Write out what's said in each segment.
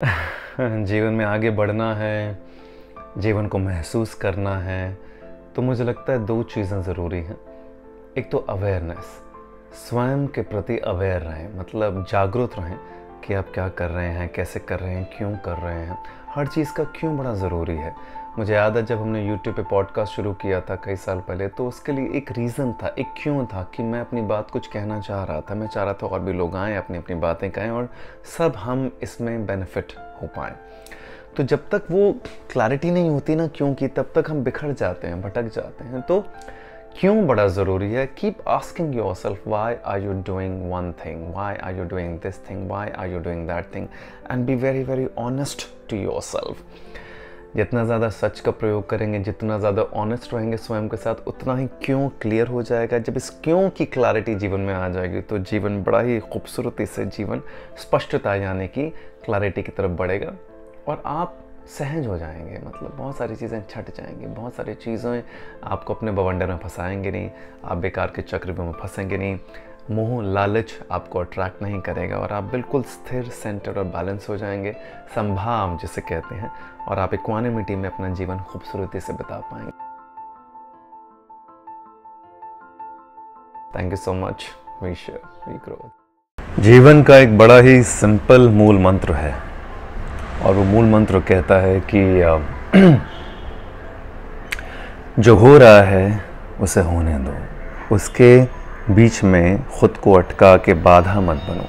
जीवन में आगे बढ़ना है, जीवन को महसूस करना है, तो मुझे लगता है दो चीज़ें ज़रूरी हैं। एक तो अवेयरनेस, स्वयं के प्रति अवेयर रहें, मतलब जागरूक रहें कि आप क्या कर रहे हैं, कैसे कर रहे हैं, क्यों कर रहे हैं। हर चीज़ का क्यों बड़ा ज़रूरी है। मुझे याद है जब हमने यूट्यूब पे पॉडकास्ट शुरू किया था कई साल पहले, तो उसके लिए एक रीज़न था, एक क्यों था कि मैं अपनी बात कुछ कहना चाह रहा था। मैं चाह रहा था और भी लोग आएँ, अपनी अपनी बातें कहें और सब हम इसमें बेनिफिट हो पाएँ। तो जब तक वो क्लैरिटी नहीं होती ना क्यों की, तब तक हम बिखर जाते हैं, भटक जाते हैं। तो क्यों बड़ा ज़रूरी है। Keep asking yourself, why are you doing one thing, why are you doing this thing, why are you doing that thing, and be very very honest to yourself. जितना ज़्यादा सच का प्रयोग करेंगे, जितना ज़्यादा ऑनेस्ट रहेंगे स्वयं के साथ, उतना ही क्यों क्लियर हो जाएगा। जब इस क्यों की क्लैरिटी जीवन में आ जाएगी तो जीवन बड़ा ही खूबसूरती से, जीवन स्पष्टता यानी कि क्लैरिटी की तरफ बढ़ेगा और आप सहज हो जाएंगे। मतलब बहुत सारी चीज़ें छट जाएंगी, बहुत सारी चीज़ें आपको अपने बवंडर में फंसाएंगे नहीं, आप बेकार के चक्रव्यूह में फंसेंगे नहीं, मोह लालच आपको अट्रैक्ट नहीं करेगा और आप बिल्कुल स्थिर, सेंटर और बैलेंस हो जाएंगे, संभाव जिसे कहते हैं, और आप इक्वानिमिटी में अपना जीवन खूबसूरती से बिता पाएंगे। Thank you so much. We share, we grow. जीवन का एक बड़ा ही सिंपल मूल मंत्र है और वो मूल मंत्र कहता है कि जो हो रहा है उसे होने दो, उसके बीच में खुद को अटका के बाधा मत बनो।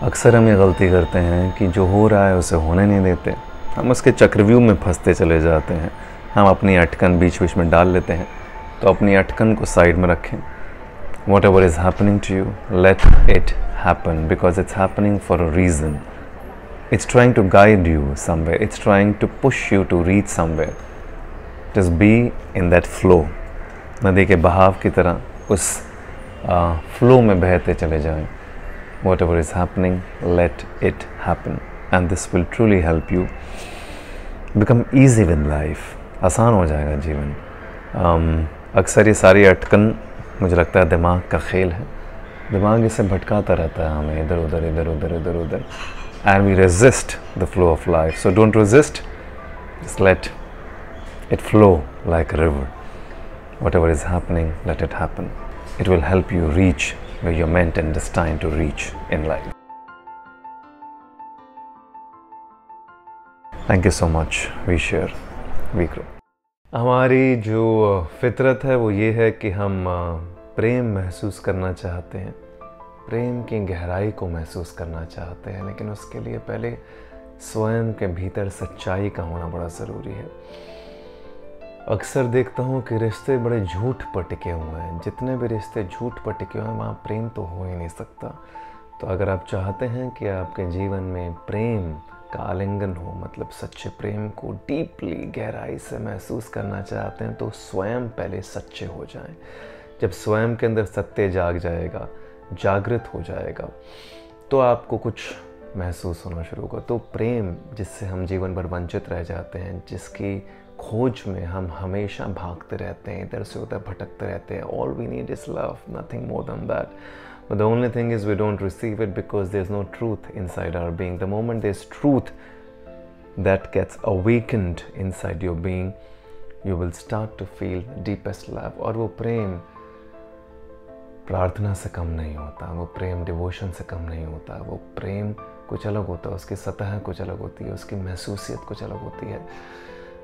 अक्सर हम ये गलती करते हैं कि जो हो रहा है उसे होने नहीं देते, हम उसके चक्रव्यूह में फंसते चले जाते हैं, हम अपनी अटकन बीच बीच में डाल लेते हैं। तो अपनी अटकन को साइड में रखें। Whatever is happening to you, let it happen because it's happening for a reason. It's trying to guide you somewhere. It's trying to push you to reach somewhere. Just be in that flow. नदी के बहाव की तरह उस flow में बहते चले जाएं। Whatever is happening, let it happen. And this will truly help you become easy with life. आसान हो जाएगा जीवन। अक्सर ये सारी अटकन मुझे लगता है दिमाग का खेल है। दिमाग इसे भटकाता रहता है हमें इधर उधर इधर उधर इधर उधर, and we resist the flow of life. So don't resist, just let it flow like a river. Whatever is happening, let it happen. It will help you reach where you're meant and destined to reach in life. Thank you so much. We share, we grow. हमारी जो फितरत है वो ये है कि हम प्रेम महसूस करना चाहते हैं, प्रेम की गहराई को महसूस करना चाहते हैं, लेकिन उसके लिए पहले स्वयं के भीतर सच्चाई का होना बड़ा ज़रूरी है। अक्सर देखता हूँ कि रिश्ते बड़े झूठ पर टिके हुए हैं। जितने भी रिश्ते झूठ पर टिके हुए हैं वहाँ प्रेम तो हो ही नहीं सकता। तो अगर आप चाहते हैं कि आपके जीवन में प्रेम का आलिंगन हो, मतलब सच्चे प्रेम को डीपली गहराई से महसूस करना चाहते हैं, तो स्वयं पहले सच्चे हो जाएं। जब स्वयं के अंदर सत्य जाग जाएगा, जागृत हो जाएगा, तो आपको कुछ महसूस होना शुरू होगा। तो प्रेम जिससे हम जीवन भर वंचित रह जाते हैं, जिसकी खोज में हम हमेशा भागते रहते हैं, इधर से उधर भटकते रहते हैं, all we need is love, nothing more than that. But the only thing is we don't receive it because there's no truth inside our being. The moment there's truth that gets awakened inside your being, you will start to feel the deepest love. और वो प्रेम प्रार्थना से कम नहीं होता, वो प्रेम devotion से कम नहीं होता, वो प्रेम कुछ अलग होता है, उसकी सतह कुछ अलग होती है, उसकी महसूसियत कुछ अलग होती है।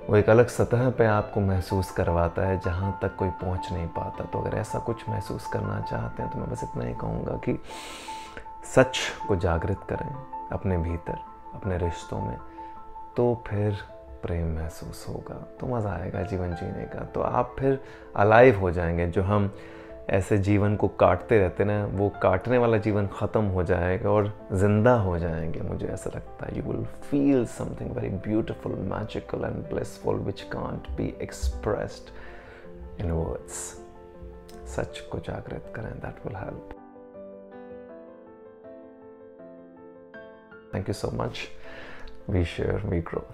वो एक अलग सतह पे आपको महसूस करवाता है जहाँ तक कोई पहुँच नहीं पाता। तो अगर ऐसा कुछ महसूस करना चाहते हैं तो मैं बस इतना ही कहूँगा कि सच को जागृत करें अपने भीतर, अपने रिश्तों में, तो फिर प्रेम महसूस होगा, तो मज़ा आएगा जीवन जीने का। तो आप फिर अलाइव हो जाएंगे। जो हम ऐसे जीवन को काटते रहते ना, वो काटने वाला जीवन ख़त्म हो जाएगा और ज़िंदा हो जाएंगे। मुझे ऐसा लगता है you will feel something very beautiful, magical and blissful which can't be expressed in words. सच को जागृत करें, that will help. Thank you so much. We share, we grow.